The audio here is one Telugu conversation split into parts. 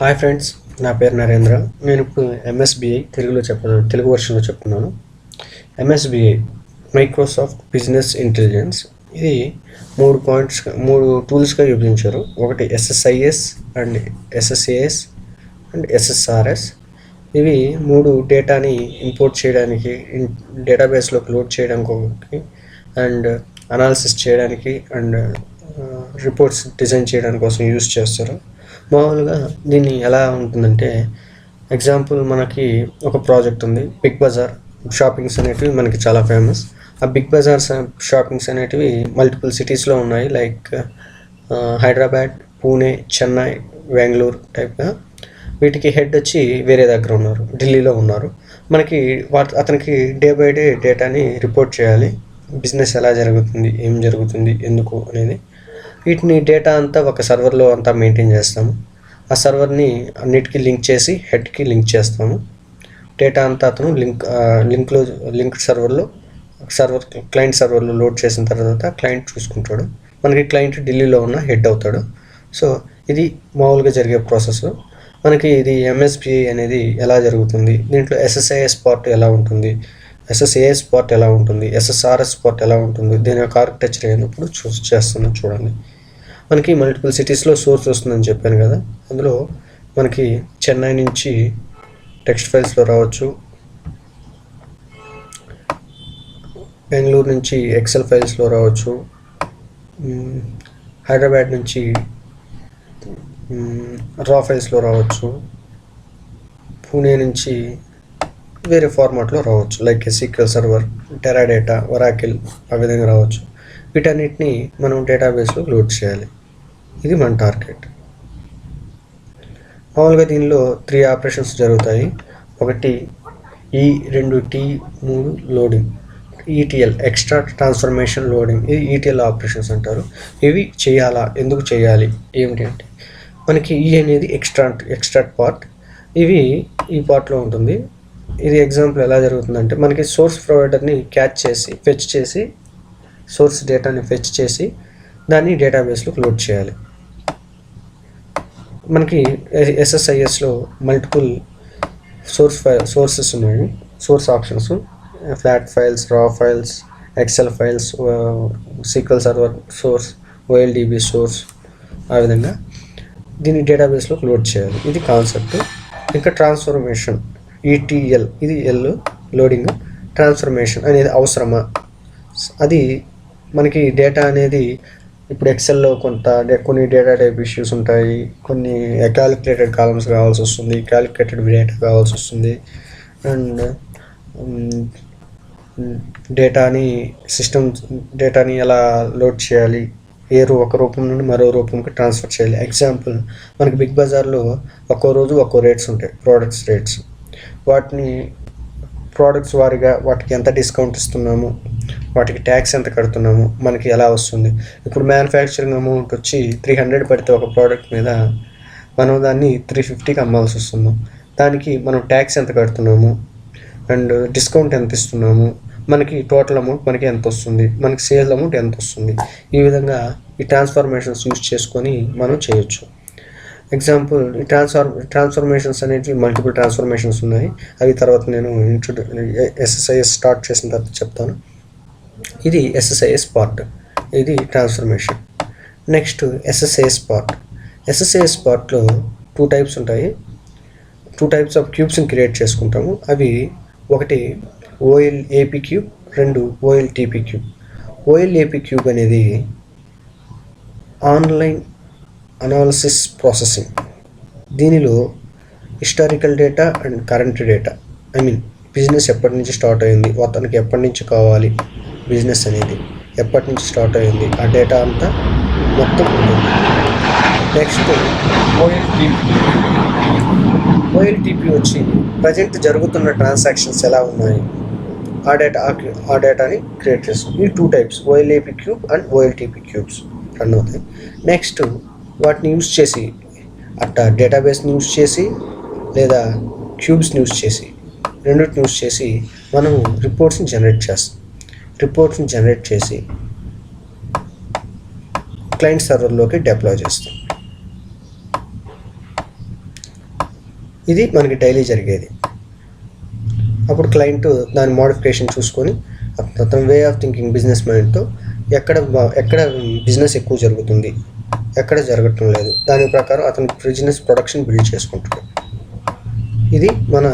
హాయ్ ఫ్రెండ్స్, నా పేరు నరేంద్ర. నేను ఇప్పుడు ఎంఎస్బిఐ తెలుగు వర్షన్లో చెప్తున్నాను. ఎంఎస్బిఐ మైక్రోసాఫ్ట్ బిజినెస్ ఇంటెలిజెన్స్. ఇది మూడు టూల్స్గా విభజించారు. ఒకటి ఎస్ఎస్ఐఎస్ అండ్ ఎస్ఎస్ఏఎస్ అండ్ ఎస్ఎస్ఆర్ఎస్. ఇవి మూడు డేటాని ఇంపోర్ట్ చేయడానికి, డేటాబేస్లోకి లోడ్ చేయడానికి అండ్ అనాలిసిస్ చేయడానికి అండ్ రిపోర్ట్స్ డిజైన్ చేయడానికి కోసం యూజ్ చేస్తారు. మామూలుగా దీన్ని ఎలా ఉంటుందంటే, ఎగ్జాంపుల్ మనకి ఒక ప్రాజెక్ట్ ఉంది. బిగ్ బజార్ షాపింగ్స్ అనేటివి మనకి చాలా ఫేమస్. ఆ బిగ్ బజార్ షాపింగ్స్ అనేటివి మల్టిపుల్ సిటీస్లో ఉన్నాయి. లైక్ హైదరాబాద్, పూణే, చెన్నై, బెంగళూరు టైప్గా. వీటికి హెడ్ వచ్చి వేరే దగ్గర ఉన్నారు, ఢిల్లీలో ఉన్నారు. మనకి అతనికి డే బై డే డేటాని రిపోర్ట్ చేయాలి. బిజినెస్ ఎలా జరుగుతుంది, ఏం జరుగుతుంది, ఎందుకు అనేది. వీటిని డేటా అంతా ఒక సర్వర్లో అంతా మెయింటైన్ చేస్తాము. ఆ సర్వర్ని అన్నిటికీ లింక్ చేసి హెడ్కి లింక్ చేస్తాము. డేటా అంతా అతను లింక్ క్లయింట్ సర్వర్లో లోడ్ చేసిన తర్వాత క్లయింట్ చూసుకుంటాడు. మనకి క్లయింట్ ఢిల్లీలో ఉన్న హెడ్ అవుతాడు. సో ఇది మామూలుగా జరిగే ప్రాసెస్. మనకి ఇది ఎంఎస్బిఐ అనేది ఎలా జరుగుతుంది, దీంట్లో ఎస్ఎస్ఐఎస్ పార్ట్ ఎలా ఉంటుంది, ఎస్ఎస్ఏఎస్ పార్ట్ ఎలా ఉంటుంది, ఎస్ఎస్ఆర్ఎస్ పార్ట్ ఎలా ఉంటుంది, దీని యొక్క ఆర్కిటెక్చర్ అయినప్పుడు చేస్తున్నాం. చూడండి, మనకి మల్టిపుల్ సిటీస్లో సోర్స్ వస్తుందని చెప్పాను కదా. అందులో మనకి చెన్నై నుంచి టెక్స్ట్ ఫైల్స్లో రావచ్చు, బెంగళూరు నుంచి ఎక్సెల్ ఫైల్స్లో రావచ్చు, హైదరాబాద్ నుంచి రా ఫైల్స్లో రావచ్చు, పూణే నుంచి వేరే ఫార్మాట్లో రావచ్చు, లైక్ SQL సర్వర్, టెరాడేటా, ఒరాకిల్, ఆ విధంగా రావచ్చు. వీటన్నిటిని మనం డేటాబేస్లో లోడ్ చేయాలి. ఇది మన టార్గెట్. మామూలుగా దీనిలో 3 ఆపరేషన్స్ జరుగుతాయి. ఒకటి E2, T3 loading, ETL extract, transformation, loading. ఇది ETL ఆపరేషన్స్ అంటారు. ఇవి చేయాలా, ఎందుకు చేయాలి, ఏమిటి అంటే, మనకి అనేది ఎక్స్ట్రాక్ట్ పార్ట్. ఇవి ఈ పార్ట్లో ఉంటుంది. ఇది ఎగ్జాంపుల్ ఎలా జరుగుతుందంటే, మనకి సోర్స్ ప్రొవైడర్ని ఫెచ్ చేసి సోర్స్ డేటాని ఫెచ్ చేసి దాన్ని డేటాబేస్లోకి లోడ్ చేయాలి. మనకి ఎస్ఎస్ఐఎస్లో మల్టిపుల్ సోర్సెస్ ఉన్నాయి, సోర్స్ ఆప్షన్స్. ఫ్లాట్ ఫైల్స్, రా files, XL files, SQL server source, OLDB source. ఆ విధంగా దీన్ని డేటాబేస్లోకి లోడ్ చేయాలి. ఇది కాన్సెప్ట్. ఇంకా ట్రాన్స్ఫర్మేషన్, ETL, ఇది లోడింగ్. ట్రాన్స్ఫర్మేషన్ అనేది అవసరమా, అది మనకి డేటా అనేది ఇప్పుడు ఎక్సెల్లో కొన్ని డేటా టైప్ ఇష్యూస్ ఉంటాయి. కొన్ని క్యాలిక్యులేటెడ్ కాలమ్స్ కావాల్సి వస్తుంది, క్యాలిక్యులేటెడ్ డేటా కావాల్సి వస్తుంది. అండ్ డేటాని ఎలా లోడ్ చేయాలి, ఒక రూపం నుండి మరో రూపంకి ట్రాన్స్ఫర్ చేయాలి. ఎగ్జాంపుల్, మనకి బిగ్ బజార్లో ఒక్కో రోజు ఒక్కో రేట్స్ ఉంటాయి, ప్రోడక్ట్స్ రేట్స్. ప్రోడక్ట్స్ వారిగా వాటికి ఎంత డిస్కౌంట్ ఇస్తున్నాము, వాటికి ట్యాక్స్ ఎంత కడుతున్నాము, మనకి ఎలా వస్తుంది. ఇప్పుడు మ్యానుఫ్యాక్చరింగ్ అమౌంట్ వచ్చి 300 పడితే ఒక ప్రోడక్ట్ మీద మనం దాన్ని 350కి అమ్మాల్సి వస్తుంది. దానికి మనం ట్యాక్స్ ఎంత కడుతున్నాము అండ్ డిస్కౌంట్ ఎంత ఇస్తున్నాము, మనకి టోటల్ అమౌంట్ మనకి ఎంత వస్తుంది, మనకి సేల్ అమౌంట్ ఎంత వస్తుంది. ఈ విధంగా ఈ ట్రాన్స్ఫర్మేషన్స్ యూజ్ చేసుకొని మనం చేయొచ్చు. ఎగ్జాంపుల్, ఈ ట్రాన్స్ఫర్మేషన్స్ అనేవి మల్టిపుల్ ట్రాన్స్ఫర్మేషన్స్ ఉన్నాయి. అవి తర్వాత నేను ఎస్ఎస్ఐఎస్ స్టార్ట్ చేసిన తర్వాత చెప్తాను. ఇది ఎస్ఎస్ఐఎస్ పార్ట్, ఇది transformation. Next SSIS part. SSIS పార్ట్లో 2 టైప్స్ ఉంటాయి. 2 టైప్స్ ఆఫ్ క్యూబ్స్ని క్రియేట్ చేసుకుంటాము. అవి ఒకటి OLAP cube, 2 OLTP cube. OLAP cube అనేది ఆన్లైన్ అనాలిసిస్ ప్రాసెసింగ్. దీనిలో historical data and current data, business ఎప్పటి నుంచి స్టార్ట్ అయింది, అతనికి ఎప్పటి నుంచి కావాలి, బిజినెస్ అనేది ఎప్పటి నుంచి స్టార్ట్ అయింది, ఆ డేటా అంతా మొత్తం ఉంటుంది. నెక్స్ట్ OLTP వచ్చి ప్రజెంట్ జరుగుతున్న ట్రాన్సాక్షన్స్ ఎలా ఉన్నాయి, ఆ డేటాని క్రియేట్ చేస్తాం. ఈ 2 types, OLAP cube and OLTP cubes run అవుతాయి. నెక్స్ట్ వాటిని యూజ్ చేసి, డేటాబేస్ని యూజ్ చేసి లేదా క్యూబ్స్ని యూజ్ చేసి, రెండింటిని యూజ్ చేసి మనం రిపోర్ట్స్ని జనరేట్ చేస్తాం. రిపోర్ట్స్ని జనరేట్ చేసి క్లయింట్ సర్వర్లోకి డిప్లాయ్ చేస్తాం. ఇది మనకి డైలీ జరిగేది. అప్పుడు క్లయింట్ దాని మోడిఫికేషన్ చూసుకొని అతను వే ఆఫ్ థింకింగ్ బిజినెస్ మైండ్తో ఎక్కడ బిజినెస్ ఎక్కువ జరుగుతుంది, ఎక్కడ జరగటం లేదు, దాని ప్రకారం అతను బిజినెస్ ప్రొడక్షన్ బిల్డ్ చేసుకుంటాడు. ఇది మన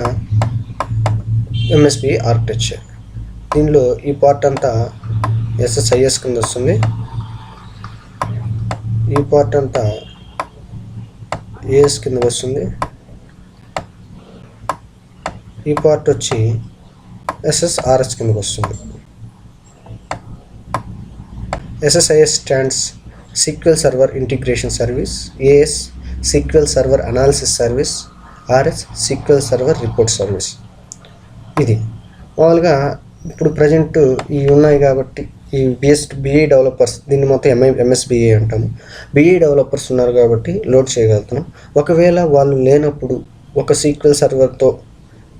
ఎంఎస్బి ఆర్కిటెక్చర్. దీనిలో ఈ పార్ట్ అంతా ఎస్ఎస్ఐఎస్ కింద వస్తుంది, ఈ పార్ట్ అంతా ఏఎస్ కింద వస్తుంది, ఈ పార్ట్ వచ్చి ఎస్ఎస్ఆర్ఎస్ కిందకి వస్తుంది. SSIS stands sequel server integration service, AS sequel server analysis service, RS sequel server report service. ఇది మామూలుగా ఇప్పుడు ప్రజెంట్ ఇవి ఉన్నాయి కాబట్టి ఈ బిఏ డెవలపర్స్, దీన్ని మొత్తం ఎంఎస్బిఏ అంటాము. బిఏ డెవలపర్స్ ఉన్నారు కాబట్టి లోడ్ చేయగలుగుతున్నాం. ఒకవేళ వాళ్ళు లేనప్పుడు ఒక సీక్వెల్ సర్వర్తో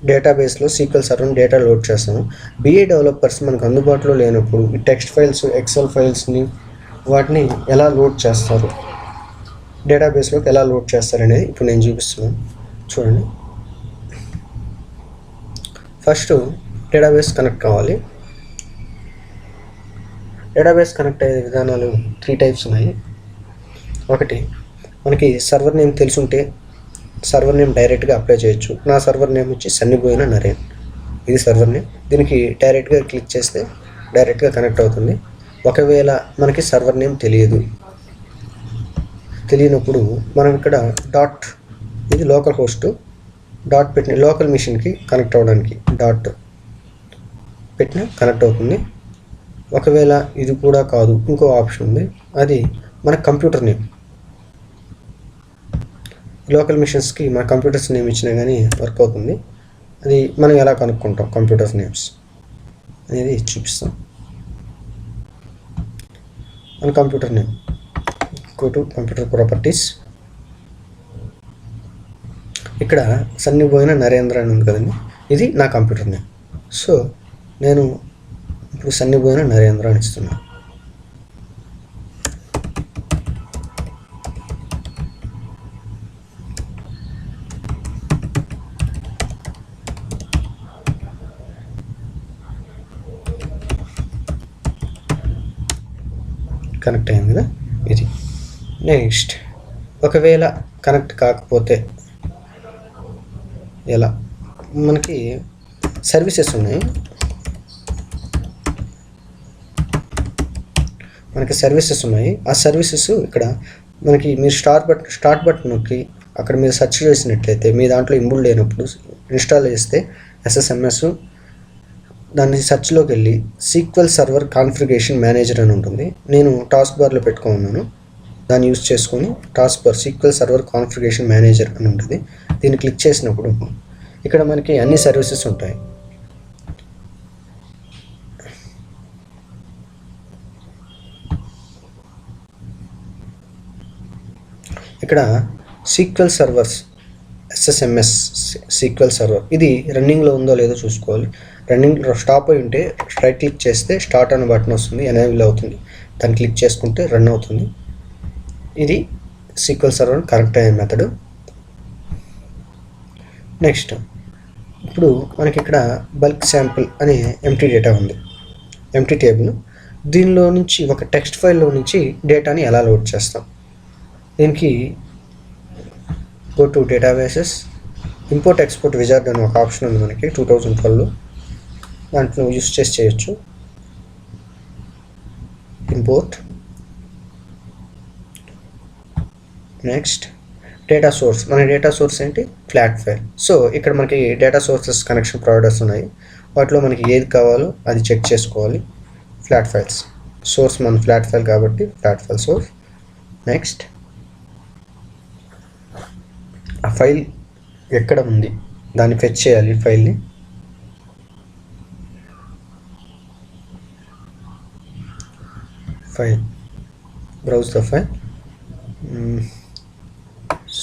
డేటాబేస్లో సీక్వెల్ సర్వర్ డేటా లోడ్ చేస్తాము. బిఏ డెవలపర్స్ మనకు అందుబాటులో లేనప్పుడు ఈ టెక్స్ట్ ఫైల్స్, ఎక్సెల్ ఫైల్స్ని వాటిని ఎలా లోడ్ చేస్తారు, డేటాబేస్లోకి ఎలా లోడ్ చేస్తారు అనేది ఇప్పుడు నేను చూపిస్తున్నాను. చూడండి, ఫస్ట్ డేటాబేస్ కనెక్ట్ కావాలి. డేటాబేస్ కనెక్ట్ అయ్యే విధానాలు 3 టైప్స్ ఉన్నాయి. ఒకటి, మనకి సర్వర్ నేమ్ తెలుసుంటే సర్వర్ నేమ్ డైరెక్ట్గా అప్లై చేయొచ్చు. నా సర్వర్ నేమ్ వచ్చి సన్నిబోయిన నరేన్, ఇది సర్వర్ నేమ్. దీనికి డైరెక్ట్గా క్లిక్ చేస్తే డైరెక్ట్గా కనెక్ట్ అవుతుంది. ఒకవేళ మనకి సర్వర్ నేమ్ తెలియనప్పుడు మనం ఇక్కడ డాట్, ఇది లోకల్ హోస్ట్, డాట్ పెట్టిన లోకల్ మిషన్కి కనెక్ట్ అవ్వడానికి డాట్ పెట్టిన కనెక్ట్ అవుతుంది. ఒకవేళ ఇది కూడా కాదు, ఇంకో ఆప్షన్ ఉంది, అది మన కంప్యూటర్ నేమ్. లోకల్ మిషన్స్కి మన కంప్యూటర్స్ నేమ్ ఇచ్చినా కానీ వర్క్ అవుతుంది. అది మనం ఎలా కనుక్కుంటాం కంప్యూటర్స్ నేమ్స్ అనేది చూపిస్తాం. మన computer name, go to computer properties. ఇక్కడ సన్నిబోయిన నరేంద్ర అని ఉంది కదండి, ఇది నా కంప్యూటర్ నేమ్. సో నేను ఇప్పుడు సన్నిబోయిన నరేంద్ర అని ఇస్తున్నాను. కనెక్ట్ అయింది కదా, ఇది. నెక్స్ట్, ఒకవేళ కనెక్ట్ కాకపోతే ఎలా, మనకి సర్వీసెస్ ఉన్నాయి. ఆ సర్వీసెస్ ఇక్కడ మనకి మీరు స్టార్ట్ బటన్ నొక్కి అక్కడ మీరు సెర్చ్ చేసినట్లయితే మీ దాంట్లో ఇంబుల్ లేనప్పుడు ఇన్స్టాల్ చేస్తే ఎస్ఎస్ఎంఎస్, దాన్ని సెర్చ్లోకి వెళ్ళి సీక్వెల్ సర్వర్ కాన్ఫిగరేషన్ మేనేజర్ అని ఉంటుంది. నేను టాస్క్ బార్లో పెట్టుకున్నాను, దాన్ని యూజ్ చేసుకొని task bar sequel server configuration manager అని ఉంటుంది. దీన్ని క్లిక్ చేసినప్పుడు ఇక్కడ మనకి అన్ని సర్వీసెస్ ఉంటాయి. ఇక్కడ sequel servers SSMS sequel server, ఇది రన్నింగ్లో ఉందో లేదో చూసుకోవాలి. రన్నింగ్ స్టాప్ అయి ఉంటే రైట్ క్లిక్ చేస్తే స్టార్ట్ అనే బటన్ వస్తుంది, ఎనేబుల్ అవుతుంది. దాన్ని క్లిక్ చేసుకుంటే రన్ అవుతుంది. ఇది సీక్వెల్ సర్వర్ కనెక్ట్ అయ్యే మెథడ్. నెక్స్ట్, ఇప్పుడు మనకి ఇక్కడ బల్క్ శాంపుల్ అనే ఎంటీ డేటా ఉంది, ఎంటీ టేబుల్. దీనిలో నుంచి ఒక టెక్స్ట్ ఫైల్లో నుంచి డేటాని ఎలా లోడ్ చేస్తాం. దీనికి go to databases, import export wizard అని ఒక ఆప్షన్ ఉంది మనకి 2012లో, దాంట్లో యూస్ చేసి చేయొచ్చు. ఇంపోర్ట్. Next, data source. మన డేటా సోర్స్ ఏంటి, ఫ్లాట్ ఫైల్. సో ఇక్కడ మనకి డేటా సోర్సెస్ కనెక్షన్ ప్రొవైడర్స్ ఉన్నాయి, వాటిలో మనకి ఏది కావాలో అది చెక్ చేసుకోవాలి. ఫ్లాట్ ఫైల్స్ సోర్స్ మన ఫ్లాట్ ఫైల్ కాబట్టి ఫ్లాట్ ఫైల్ సోర్స్. నెక్స్ట్, ఆ ఫైల్ ఎక్కడ ఉంది దాన్ని ఫెచ్ చేయాలి. ఫైల్ని browse the file,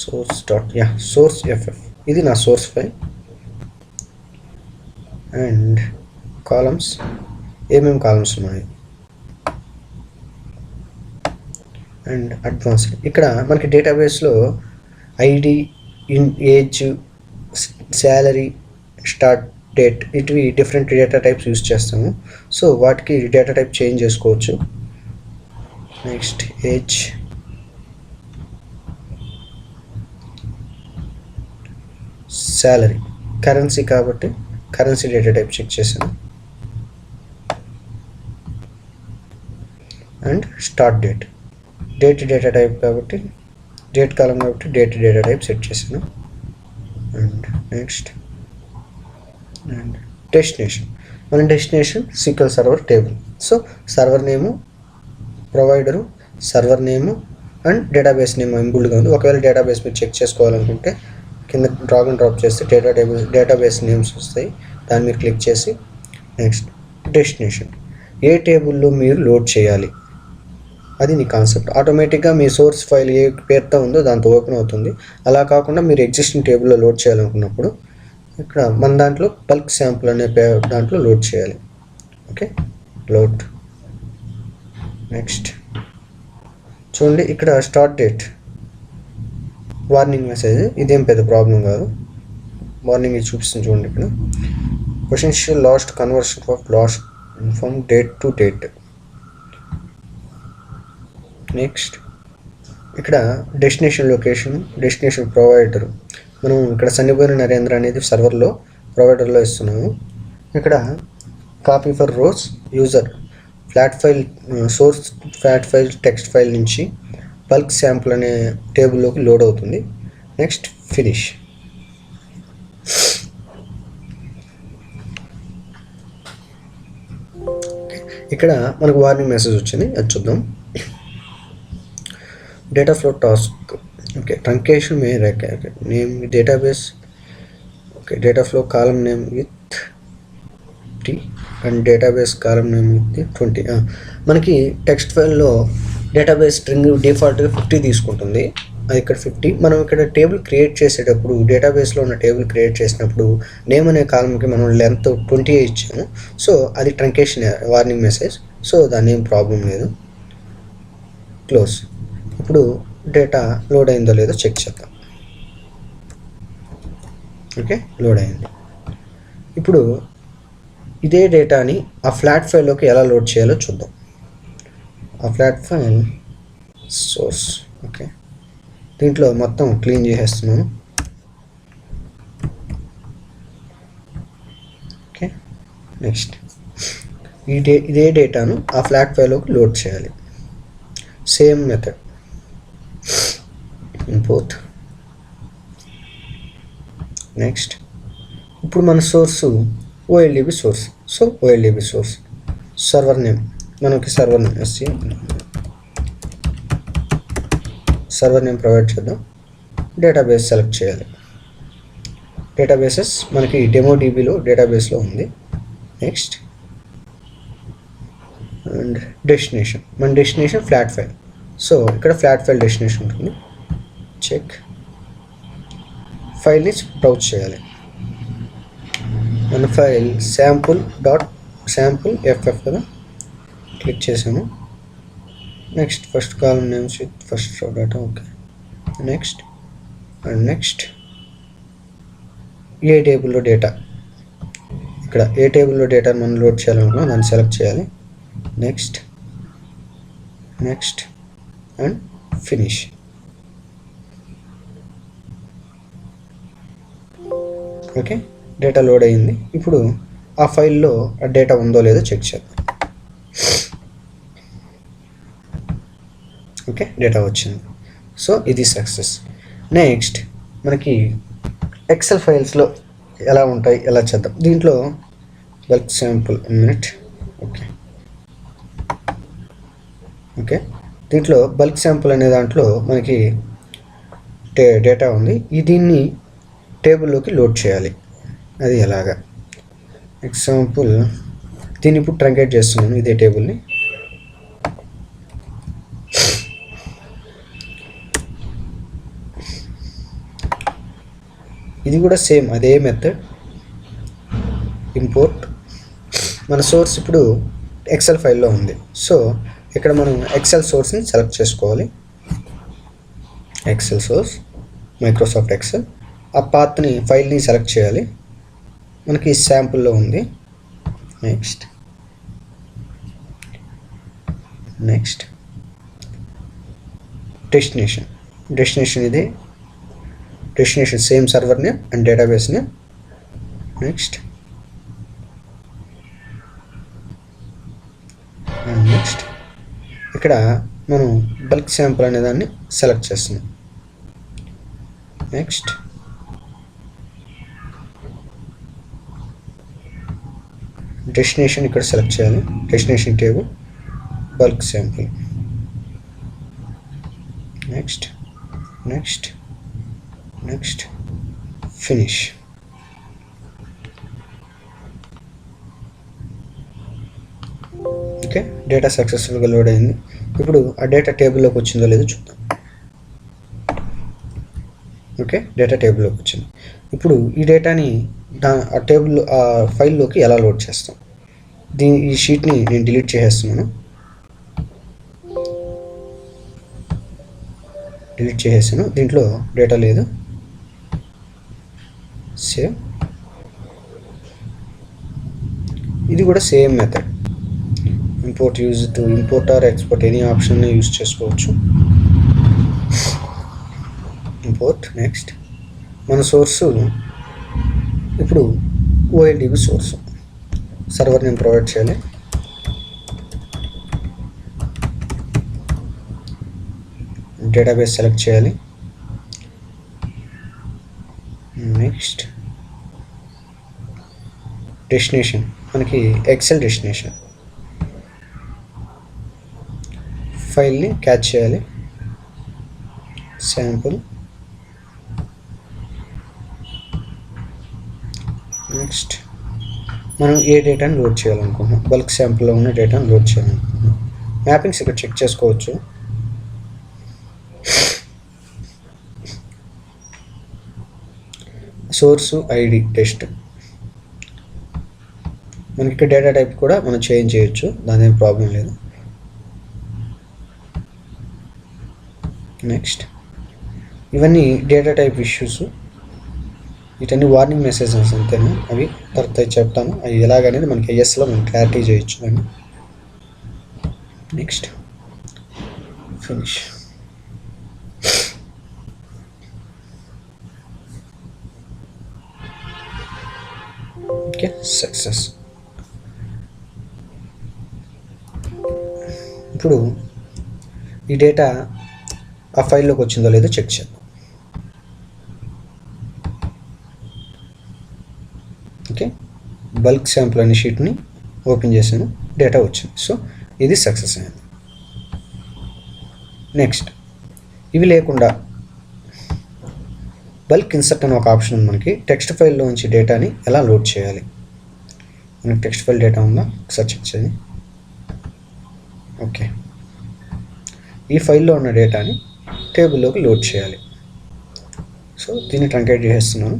source ff, ఇది నా సోర్స్ ఫైల్. అండ్ కాలమ్స్, ఏమేమి కాలమ్స్ ఉన్నాయి. అండ్ అడ్వాన్స్డ్, ఇక్కడ మనకి డేటాబేస్లో ID, age, salary, start date, ఇవి డిఫరెంట్ డేటా టైప్స్ యూస్ చేస్తాము. సో వాటికి డేటా టైప్ చేంజ్ చేసుకోవచ్చు. నెక్స్ట్ ఏజ్, శాలరీ, కరెన్సీ కాబట్టి కరెన్సీ డేటా టైప్ చెక్ చేశాను. And start date, date data type కాబట్టి డేట్ కాలం కాబట్టి డేట్ డేటా టైప్ సెట్ చేశాను. అండ్ నెక్స్ట్ అండ్ డెస్టినేషన్, మన destination SQL server table. So server name, provider, server name and database name ఇంబుల్డ్గా ఉంది. ఒకవేళ డేటాబేస్ మీరు చెక్ చేసుకోవాలనుకుంటే కింద డ్రాగ్ అండ్ డ్రాప్ చేస్తే డేటాబేస్ నేమ్స్ వస్తాయి, దాన్ని మీరు క్లిక్ చేసి నెక్స్ట్ డెస్టినేషన్, ఏ టేబుల్లో మీరు లోడ్ చేయాలి అది మీ కాన్సెప్ట్. ఆటోమేటిక్గా మీ సోర్స్ ఫైల్ ఏ పేరుతో ఉందో దాంతో ఓపెన్ అవుతుంది. అలా కాకుండా మీరు ఎగ్జిస్టింగ్ టేబుల్లో లోడ్ చేయాలనుకున్నప్పుడు ఇక్కడ మన దాంట్లో బల్క్ శాంపుల్ అనే దాంట్లో లోడ్ చేయాలి. Okay, load. నెక్స్ట్ చూడండి, ఇక్కడ స్టార్ట్ డేట్ వార్నింగ్ మెసేజ్, ఇదేం పెద్ద ప్రాబ్లం కాదు. వార్నింగ్ ఇది చూపిస్తుంది చూడండి. ఇక్కడ potential lost conversion of lost from date to date. Next ఇక్కడ డెస్టినేషన్ లొకేషన్, డెస్టినేషన్ ప్రొవైడర్, మనం ఇక్కడ సన్నిపోయిన నరేంద్ర అనేది సర్వర్లో ప్రొవైడర్లో ఇస్తున్నాము. ఇక్కడ copy for rows user, flat file source flat file text file నుంచి బల్క్ శాంపుల్ అనే టేబుల్లోకి లోడ్ అవుతుంది. Next finish. ఇక్కడ మనకు వార్నింగ్ మెసేజ్ వచ్చింది, అది చూద్దాం. Data flow task, okay, truncation may name database, okay, data flow column name with tea and database column name with 20. మనకి టెక్స్ట్ ఫైల్లో డేటాబేస్ స్ట్రింగ్ డిఫాల్ట్గా 50 తీసుకుంటుంది, అది ఇక్కడ 50. మనం ఇక్కడ టేబుల్ క్రియేట్ చేసేటప్పుడు డేటాబేస్లో ఉన్న టేబుల్ క్రియేట్ చేసినప్పుడు నేమ్ అనే కాలంకి మనం లెంత్ 20 ఇచ్చాము. సో అది ట్రంకేషన్ వార్నింగ్ మెసేజ్. సో దాని ఏం ప్రాబ్లం లేదు. క్లోజ్. ఇప్పుడు డేటా లోడ్ అయిందో లేదో చెక్ చేద్దాం. ఓకే, లోడ్ అయింది. ఇప్పుడు ఇదే డేటాని ఆ ఫ్లాట్ ఫైల్లోకి ఎలా లోడ్ చేయాలో చూద్దాం. ఆ ఫ్లాట్ ఫైల్ సోర్స్, ఓకే, దీంట్లో మొత్తం క్లీన్ చేసేస్తున్నాను. ఓకే, నెక్స్ట్ ఇదే డేటాను ఆ ఫ్లాట్ ఫైల్లోకి లోడ్ చేయాలి. Same method, import. నెక్స్ట్ ఇప్పుడు మన source OLDB source. So OLDB source server name, మనకి server name server name provide చేద్దాం. డేటాబేస్ సెలెక్ట్ చేయాలి. డేటాబేసెస్ మనకి DemoDBలో డేటాబేస్లో ఉంది. నెక్స్ట్ అండ్ డెస్టినేషన్, మన డెస్టినేషన్ ఫ్లాట్ ఫైల్. సో ఇక్కడ ఫ్లాట్ ఫైల్ డెస్టినేషన్ ఉంటుంది. చెక్ ఫైల్ని బ్రౌజ్ చేయాలి. మన ఫైల్ sample.sample.ff కదా, క్లిక్ చేసాము. Next first column names with first row data, okay. Next and next ఏ టేబుల్లో డేటా, ఇక్కడ ఏ టేబుల్లో డేటా మనం లోడ్ చేయాలనుకున్నాం దాన్ని సెలెక్ట్ చేయాలి. Next and finish. Okay, data load అయ్యింది. ఇప్పుడు ఆ ఫైల్లో ఆ డేటా ఉందో లేదో చెక్ చేద్దాం. ఓకే, డేటా వచ్చింది. సో ఇది సక్సెస్. నెక్స్ట్ మనకి ఎక్సెల్ ఫైల్స్లో ఎలా ఉంటాయి ఎలా చేద్దాం. దీంట్లో బల్క్ శాంపుల్ మినిట్, ఓకే, దీంట్లో బల్క్ శాంపుల్ అనే దాంట్లో మనకి డేటా ఉంది. దీన్ని టేబుల్లోకి లోడ్ చేయాలి. అది ఎలాగా, ఎగ్జాంపుల్ దీన్ని ఇప్పుడు ట్రంకేట్ చేస్తున్నాను ఇదే టేబుల్ని. ఇది కూడా సేమ్ అదే మెథడ్, ఇంపోర్ట్. మన సోర్స్ ఇప్పుడు ఎక్సెల్ ఫైల్లో ఉంది. సో ఇక్కడ మనం ఎక్సెల్ సోర్స్ని సెలెక్ట్ చేసుకోవాలి. Excel source Microsoft Excel. ఆ పాత్ని ఫైల్ని సెలెక్ట్ చేయాలి. మనకి శాంపుల్లో ఉంది. నెక్స్ట్ డెస్టినేషన్ ఇది destination same server name and database name. Next ఇక్కడ మనం బల్క్ శాంపుల్ అనే దాన్ని సెలెక్ట్ చేస్తున్నాం. నెక్స్ట్ డెస్టినేషన్ ఇక్కడ సెలెక్ట్ చేయాలి. Destination table bulk sample. Next finish. Okay, data సక్సెస్ఫుల్గా లోడ్ అయింది. ఇప్పుడు ఆ డేటా టేబుల్లోకి వచ్చిందో లేదో చూద్దాం. ఓకే, డేటా టేబుల్లోకి వచ్చింది. ఇప్పుడు ఈ డేటాని ఆ టేబుల్ ఆ ఫైల్లోకి ఎలా లోడ్ చేస్తాం? ఈ షీట్ని నేను డిలీట్ చేసేస్తున్నాను. డిలీట్ చేసేసాను. దీంట్లో డేటా లేదు. సేవ్. ఇది కూడా same method. Import use to import or export any option use చేసుకోవచ్చు. ఇంపోర్ట్. నెక్స్ట్ మన సోర్సు ఇప్పుడు OLDB source. Server name provide చేయాలి. డేటాబేస్ సెలెక్ట్ చేయాలి. నెక్స్ట్ డెస్టినేషన్ మనకి ఎక్సెల్ డెస్టినేషన్. ఫైల్ని క్యాచ్ చేయాలి. శాంపుల్. నెక్స్ట్ మనం ఏ డేటాని లోడ్ చేయాలనుకుంటున్నాం? బల్క్ శాంపుల్లో ఉన్న డేటాను లోడ్ చేయాలనుకుంటున్నాం. మ్యాపింగ్స్ ఇక్కడ చెక్ చేసుకోవచ్చు. Source ID test. మనకి ఇక్కడ డేటా టైప్ కూడా మనం చేంజ్ చేయొచ్చు, దాని ఏం ప్రాబ్లం లేదు. నెక్స్ట్ ఇవన్నీ డేటా టైప్ ఇష్యూస్. వీటన్ని వార్నింగ్ మెసేజెస్ అంతేనా, అవి తర్వాత చెప్తాను. అవి ఎలాగనేది మనకి ISలో మనం క్లారిటీ చేయొచ్చు దాన్ని. Next finish. Okay, success. ఇప్పుడు ఈ డేటా ఆ ఫైల్లోకి వచ్చిందో లేదో చెక్ చేద్దాం. ఓకే, బల్క్ శాంపుల్ అనే షీట్ని ఓపెన్ చేశాను, డేటా వచ్చింది. సో ఇది సక్సెస్ అయింది. నెక్స్ట్ ఇవి లేకుండా బల్క్ ఇన్సర్ట్ అనే ఒక ఆప్షన్ ఉంది మనకి. టెక్స్ట్ ఫైల్లో నుంచి డేటాని ఎలా లోడ్ చేయాలి? మనకి టెక్స్ట్ ఫైల్ డేటా ఉందా ఒకసారి చెక్ చేయండి. ఓకే, ఈ ఫైల్లో ఉన్న డేటాని టేబుల్లోకి లోడ్ చేయాలి. సో దీన్ని ట్రంకేట్ చేస్తున్నాను.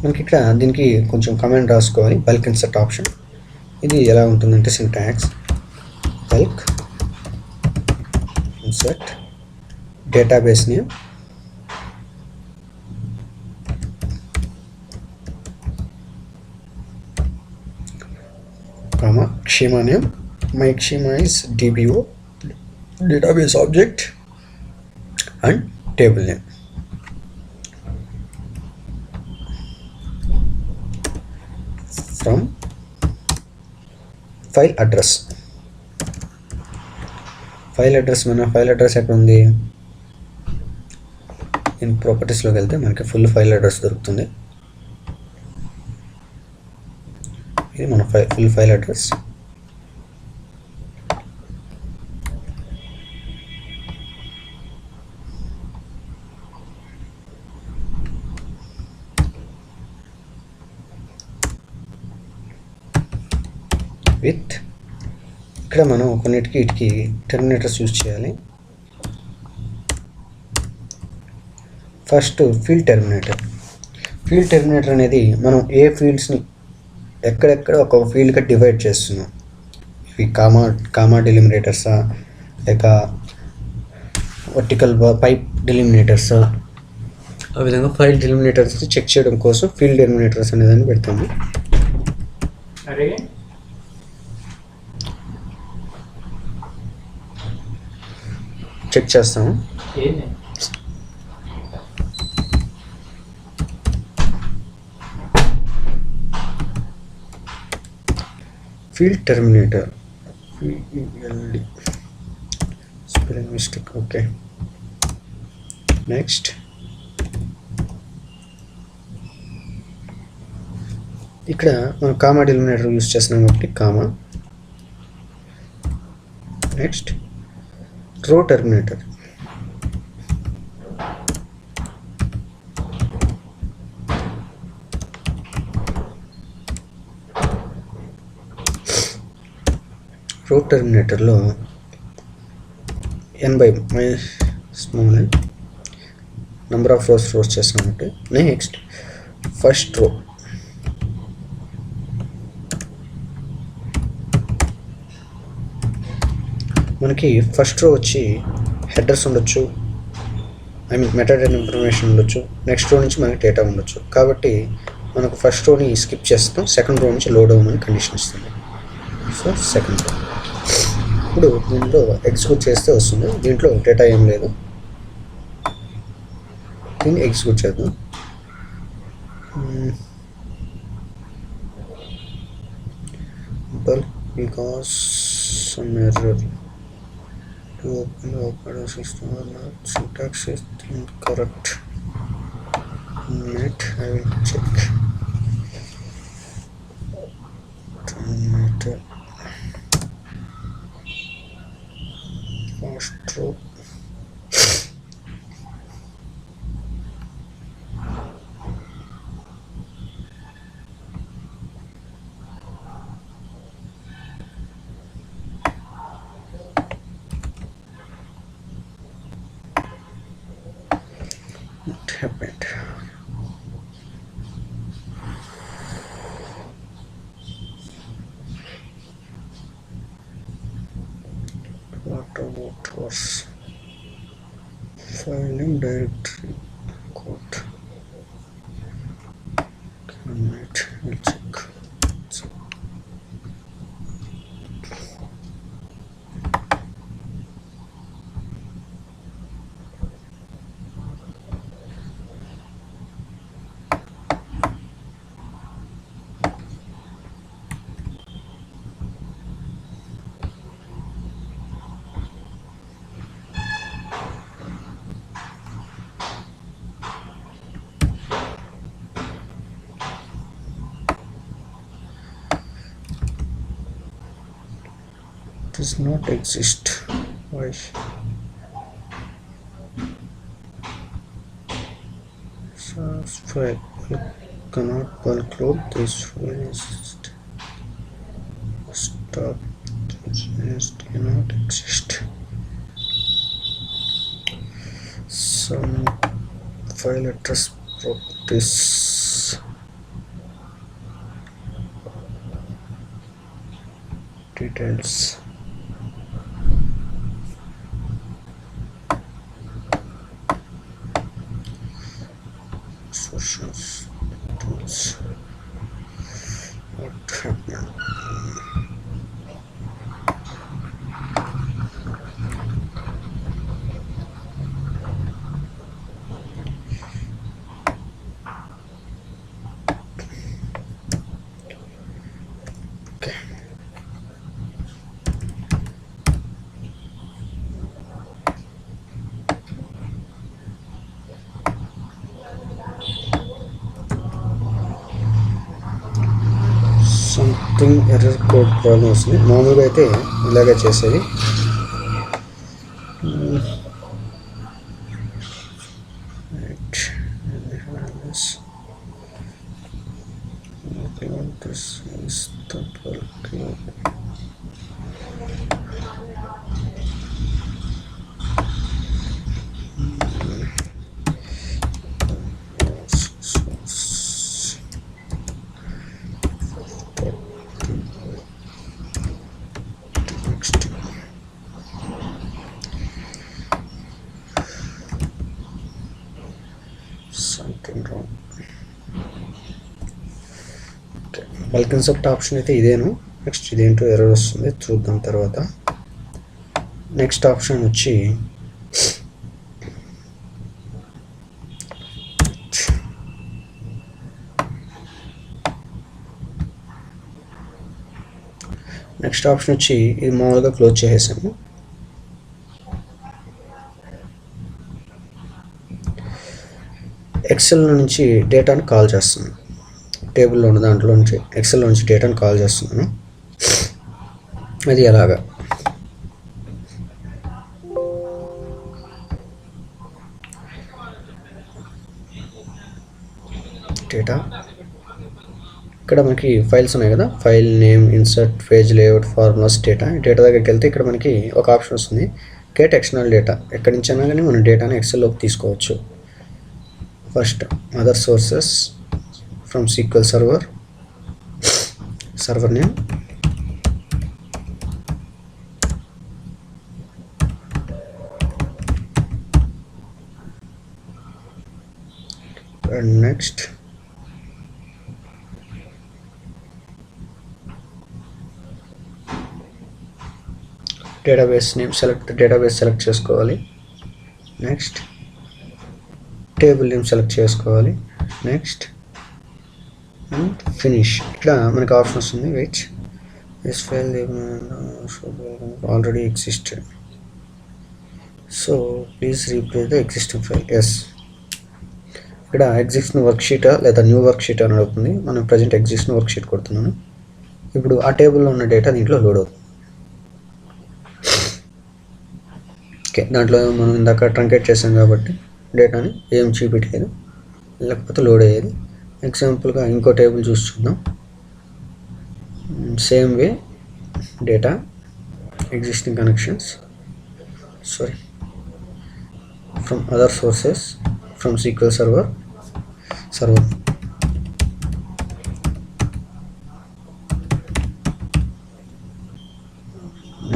మనకి ఇక్కడ దీనికి కొంచెం కమాండ్ రాసుకోవాలి. Bulk insert option. ఇది ఎలా ఉంటుందంటే syntax bulk insert database name Schema name. My schema is DBO, database object, and table name. From file address. File address మన ఫైల్ అడ్రస్ ఎక్కడ ఉంది? ఇన్ ప్రాపర్టీస్లోకి వెళ్తే మనకి ఫుల్ ఫైల్ అడ్రస్ దొరుకుతుంది. ఇది మన ఫుల్ ఫైల్ అడ్రస్. విత్ ఇక్కడ మనం కొన్నిటికి వీటికి టెర్మినేటర్స్ యూజ్ చేయాలి. First field Terminator. Field Terminator అనేది మనం ఏ ఫీల్డ్స్ని ఎక్కడెక్కడ ఒక ఫీల్డ్గా డివైడ్ చేస్తున్నాం. ఇవి కామా డెలిమినేటర్సా లేక వర్టికల్ పైప్ డెలిమినేటర్సా ఆ విధంగా ఫైల్ డెలిమినేటర్స్ చెక్ చేయడం కోసం ఫీల్డ్ డెలిమినేటర్స్ అనేదాన్ని పెడతాము. చెక్ చేస్తాము. Field Terminator FIELD spelling mistake. Okay, next ఇక్కడ మనం కామా డెలిమినేటర్ యూస్ చేస్తున్నాం కాబట్టి comma. Next row terminator. Row టెర్మినేటర్లో n by small n number of rows చేస్తామంటే. Next first row. మనకి ఫస్ట్ రో వచ్చి హెడర్స్ ఉండొచ్చు, మెటాడేటా ఇన్ఫర్మేషన్ ఉండొచ్చు. నెక్స్ట్ రో నుంచి మనకి డేటా ఉండొచ్చు. కాబట్టి మనకు ఫస్ట్ రోని స్కిప్ చేస్తాం, సెకండ్ రో నుంచి లోడ్ అవ్వమని కండిషన్ ఇస్తుంది. So second row. ఇప్పుడు దీంట్లో ఎగ్జిక్యూట్ చేస్తే వస్తుంది. దీంట్లో డేటా ఏం లేదు. దీన్ని ఎగ్జిక్యూట్ చేద్దాం. because some error to open the operating system or not, syntax is incorrect. Net, I will check. Terminator first row. What happened? What about was file name directory code? Commit, we'll check. Does not exist. Why? Source file cannot bulk load. This file is stop. This cannot exist. Some file address properties. Details. Sources, tools. What happened? Okay. Something error code problem వస్తుంది. మామూలుగా అయితే ఇలాగే చేసేది. Something wrong. Bulk insert option అయితే ఇదేను. నెక్స్ట్ ఇదేంటో ఎర్రర్ వస్తుంది, చూద్దాం తర్వాత. నెక్స్ట్ ఆప్షన్ వచ్చి ఇది మామూలుగా క్లోజ్ చేసేసాము. ఎక్సెల్ నుంచి డేటాను కాల్ చేస్తున్నాను. టేబుల్లో ఉన్న దాంట్లో నుంచి ఎక్సెల్లో నుంచి డేటాను కాల్ చేస్తున్నాను. అది ఎలాగా? డేటా ఇక్కడ మనకి ఫైల్స్ ఉన్నాయి కదా, file name, insert, page layout, formulas, data దగ్గరికి వెళ్తే ఇక్కడ మనకి ఒక ఆప్షన్ వస్తుంది, గెట్ ఎక్స్టర్నల్ డేటా. ఎక్కడి నుంచి అయినా కానీ మనం డేటాని ఎక్సెల్లోకి తీసుకోవచ్చు. First other sources from SQL server name, and next database name select చేసుకోవాలి. నెక్స్ట్ టేబుల్ నేమ్ సెలెక్ట్ చేసుకోవాలి. Next and finish. ఇక్కడ మనకి ఆప్షన్ వస్తుంది, which this file already existed, so please replace the existing file. Yes, ఇక్కడ ఎగ్జిస్టింగ్ వర్క్షీటా లేదా న్యూ వర్క్షీట్ అని అడుగుతుంది. మనం ప్రజెంట్ ఎగ్జిస్టింగ్ వర్క్షీట్ కొడుతున్నాను. ఇప్పుడు ఆ టేబుల్లో ఉన్న డేటా దీంట్లో లోడ్ అవుతుంది. ఓకే, దాంట్లో మనం ఇందాక ట్రంకేట్ చేసాం కాబట్టి డేటాని ఏం చూపెట్టేది, లేకపోతే లోడ్ అయ్యేది. ఎగ్జాంపుల్గా ఇంకో టేబుల్ చూసి చూద్దాం. Same way data existing connections from other sources from SQL server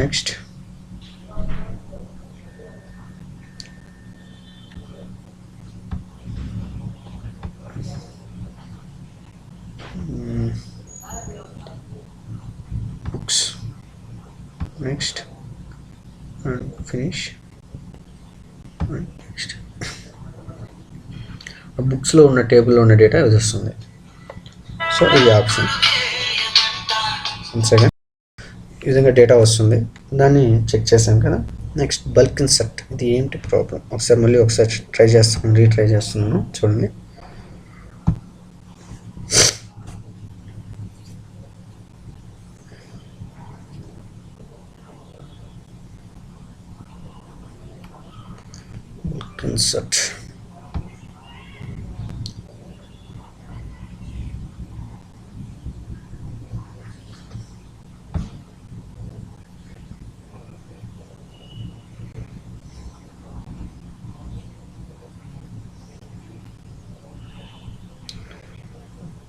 next books, next and finish and next. ఆ బుక్స్లో ఉన్న టేబుల్లో ఉన్న డేటా ఇది వస్తుంది. సో ఇది ఆప్షన్. సెకండ్ ఈ విధంగా డేటా వస్తుంది, దాన్ని చెక్ చేసాం కదా. Next bulk insert. ఇది ఏంటి ప్రాబ్లం? ఒకసారి ట్రై చేస్తున్నాను, రీట్రై చేస్తున్నాను, చూడండి. Insert.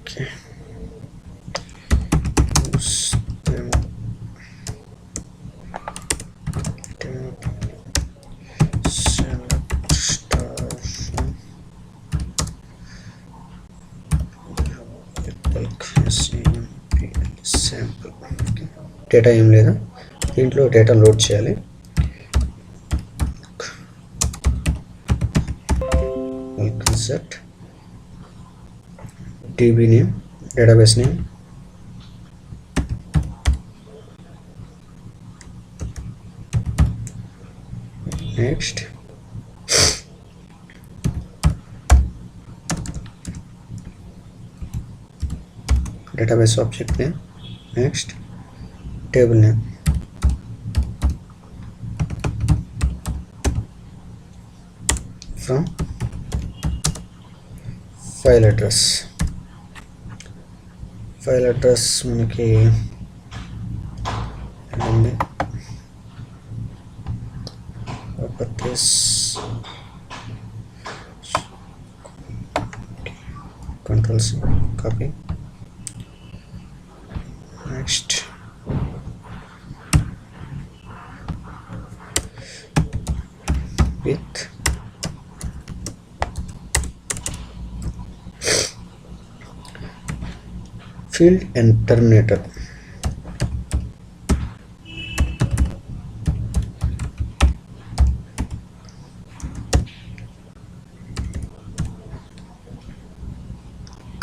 Okay. డేటా ఏం లేదా, దీంట్లో డేటా లోడ్ చేయాలి. Insert DB name, database name, next database object name, next table name, from file address మనకి ఉంది, properties, control C, copy. Next with field and terminator.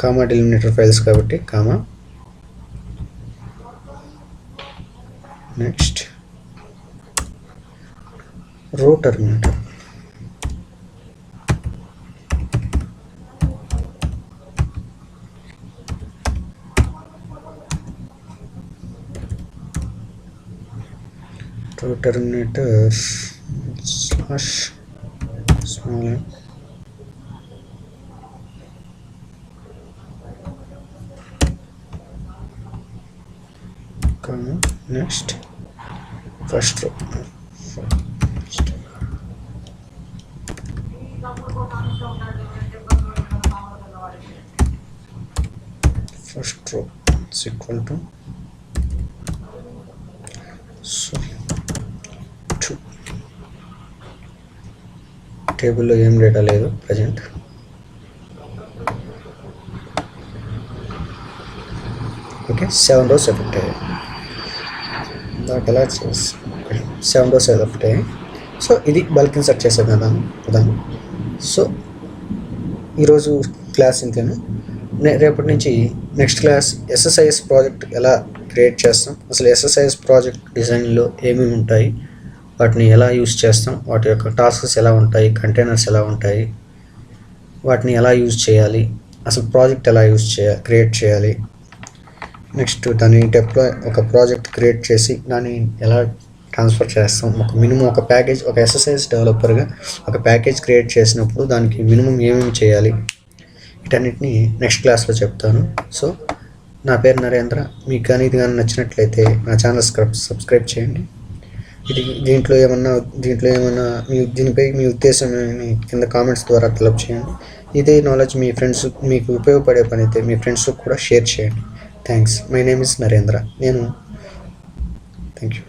Comma delimiter files కాబట్టి comma. Next row terminator. Row terminator slash small m. Next first row. First row is equal to 2. టేబుల్లో ఏం డేటా లేదు ప్రజెంట్. ఓకే, 7 rows ఎఫెక్ట్ అయ్యాయి. దాట్ ఎలా చేసి 7 rows ఎఫెక్ట్ అయ్యాయి. సో ఇది బల్క్ ఇన్సర్ట్ చేసే విధానం. సో ఈరోజు క్లాస్ ఇంతేను. రేపటి నుంచి నెక్స్ట్ క్లాస్ SSIS ప్రాజెక్ట్ ఎలా క్రియేట్ చేస్తాం, అసలు SSIS ప్రాజెక్ట్ డిజైన్లో ఏమేమి ఉంటాయి, వాటిని ఎలా యూజ్ చేస్తాం, వాటి యొక్క టాస్క్స్ ఎలా ఉంటాయి, కంటైనర్స్ ఎలా ఉంటాయి, వాటిని ఎలా యూజ్ చేయాలి, అసలు ప్రాజెక్ట్ ఎలా క్రియేట్ చేయాలి, నెక్స్ట్ దాన్ని ఒక ప్రాజెక్ట్ క్రియేట్ చేసి దాన్ని ఎలా ట్రాన్స్ఫర్ చేస్తాం, ఒక ప్యాకేజ్, ఒక SSIS డెవలపర్గా ఒక ప్యాకేజ్ క్రియేట్ చేసినప్పుడు దానికి మినిమం ఏమేమి చేయాలి, వీటన్నిటిని నెక్స్ట్ క్లాస్లో చెప్తాను. సో నా పేరు నరేంద్ర. మీకు కానీ ఇది కానీ నచ్చినట్లయితే నా ఛానల్ సబ్స్క్రైబ్ చేయండి. దీంట్లో ఏమన్నా దీనిపై మీ ఉద్దేశం కింద కామెంట్స్ ద్వారా టైప్ చేయండి. ఇదే నాలెడ్జ్ మీ ఫ్రెండ్స్, మీకు ఉపయోగపడే పని అయితే మీ ఫ్రెండ్స్కి కూడా షేర్ చేయండి. Thanks. My name is Narendra. Thank you.